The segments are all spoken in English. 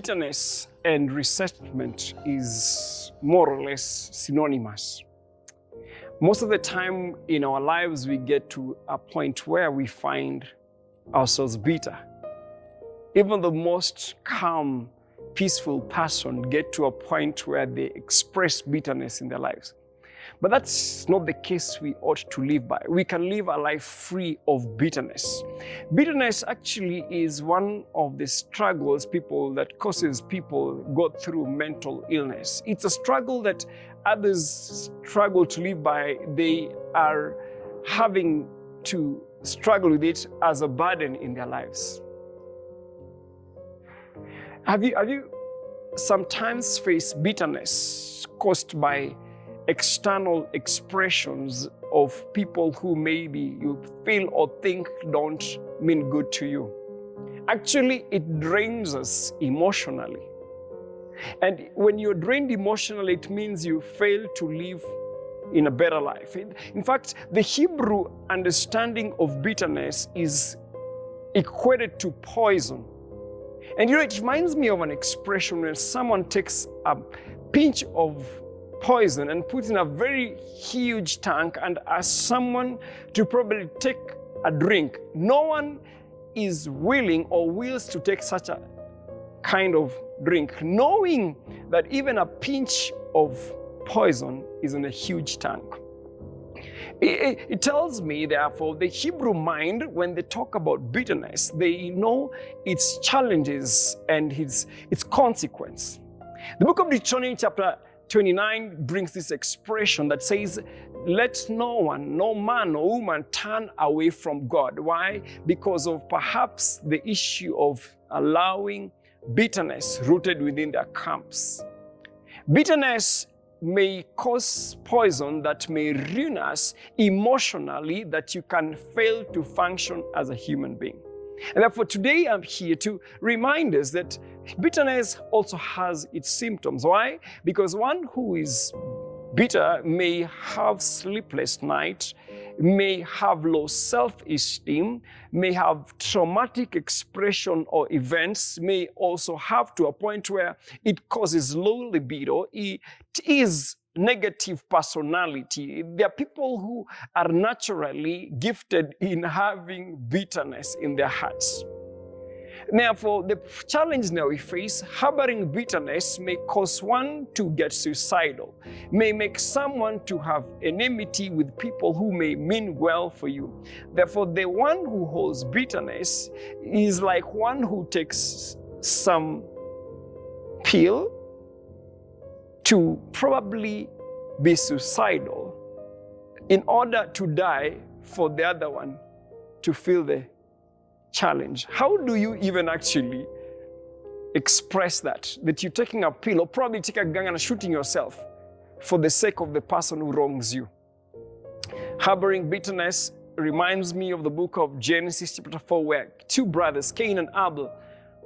bitterness and resentment is more or less synonymous. Most of the time in our lives, we get to a point where we find ourselves bitter. Even the most calm, peaceful person get to a point where they express bitterness in their lives. But that's not the case we ought to live by. We can live a life free of bitterness. Bitterness actually is one of the struggles that causes people go through mental illness. It's a struggle that others struggle to live by. They are having to struggle with it as a burden in their lives. Have you sometimes faced bitterness caused by external expressions of people who maybe you feel or think don't mean good to you? Actually, it drains us emotionally. And when you're drained emotionally, it means you fail to live in a better life. In fact, the Hebrew understanding of bitterness is equated to poison. And it reminds me of an expression when someone takes a pinch of poison and puts in a very huge tank and asks someone to probably take a drink. No one is willing or wills to take such a kind of drink, knowing that even a pinch of poison is in a huge tank. It tells me, therefore, the Hebrew mind, when they talk about bitterness, they know its challenges and its consequence. The book of Deuteronomy chapter 29 brings this expression that says, let no man or woman turn away from God. Why? Because of perhaps the issue of allowing bitterness rooted within their camps. Bitterness may cause poison that may ruin us emotionally, that you can fail to function as a human being. And therefore today I'm here to remind us that bitterness also has its symptoms. Why? Because one who is bitter may have sleepless nights, may have low self-esteem, may have traumatic expression or events, may also have to a point where it causes low libido. It is negative personality. There are people who are naturally gifted in having bitterness in their hearts. Therefore, the challenge now we face, harboring bitterness may cause one to get suicidal, may make someone to have enmity with people who may mean well for you. Therefore, the one who holds bitterness is like one who takes some pill to probably be suicidal in order to die for the other one to feel the challenge. How do you even actually express that you're taking a pill or probably take a gun and shooting yourself for the sake of the person who wrongs you? Harboring bitterness reminds me of the book of Genesis chapter 4, where two brothers, Cain and Abel,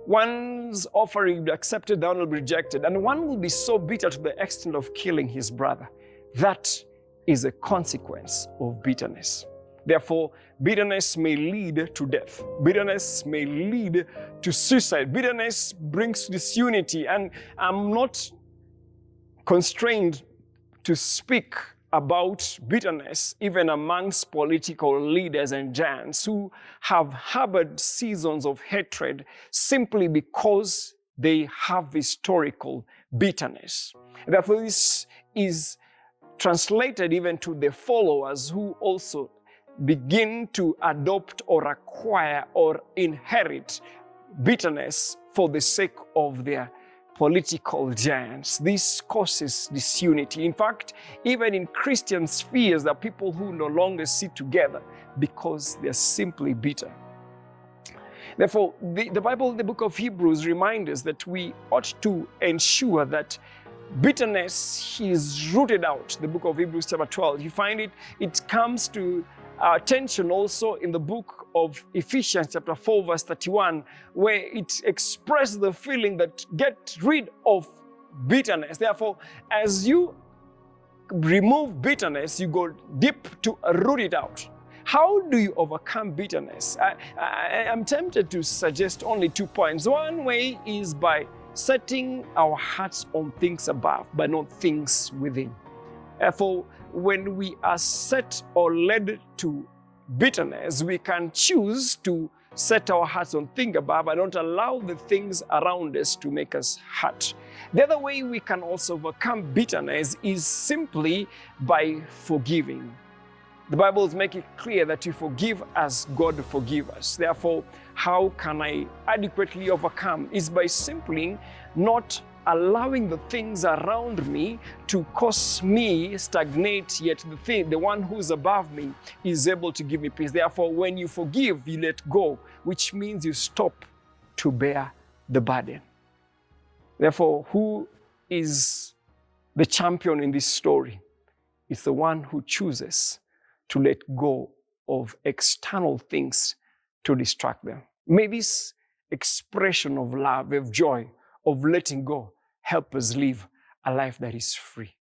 one's offering will be accepted, the other will be rejected, and one will be so bitter to the extent of killing his brother. That is a consequence of bitterness. Therefore, bitterness may lead to death. Bitterness may lead to suicide. Bitterness brings disunity. And I'm not constrained to speak about bitterness even amongst political leaders and giants who have harbored seasons of hatred simply because they have historical bitterness. Therefore, this is translated even to the followers who also begin to adopt or acquire or inherit bitterness for the sake of their political giants. This causes disunity. In fact, even in Christian spheres, there are people who no longer sit together because they're simply bitter. Therefore, the Bible, the book of Hebrews, reminds us that we ought to ensure that bitterness is rooted out. The book of Hebrews chapter 12, you find it comes to attention also in the book of Ephesians chapter 4 verse 31, where it expresses the feeling that get rid of bitterness. Therefore, as you remove bitterness, you go deep to root it out. How do you overcome bitterness? I'm tempted to suggest only 2 points. One way is by setting our hearts on things above, but not things within. Therefore, when we are set or led to bitterness, we can choose to set our hearts on things above and not allow the things around us to make us hurt. The other way we can also overcome bitterness is simply by forgiving. The Bible makes it clear that you forgive as God forgives us. Therefore, how can I adequately overcome? Is by simply not allowing the things around me to cause me stagnate, yet the one who's above me is able to give me peace. Therefore, when you forgive, you let go, which means you stop to bear the burden. Therefore, who is the champion in this story? It's the one who chooses to let go of external things to distract them. May this expression of love, of joy, of letting go help us live a life that is free.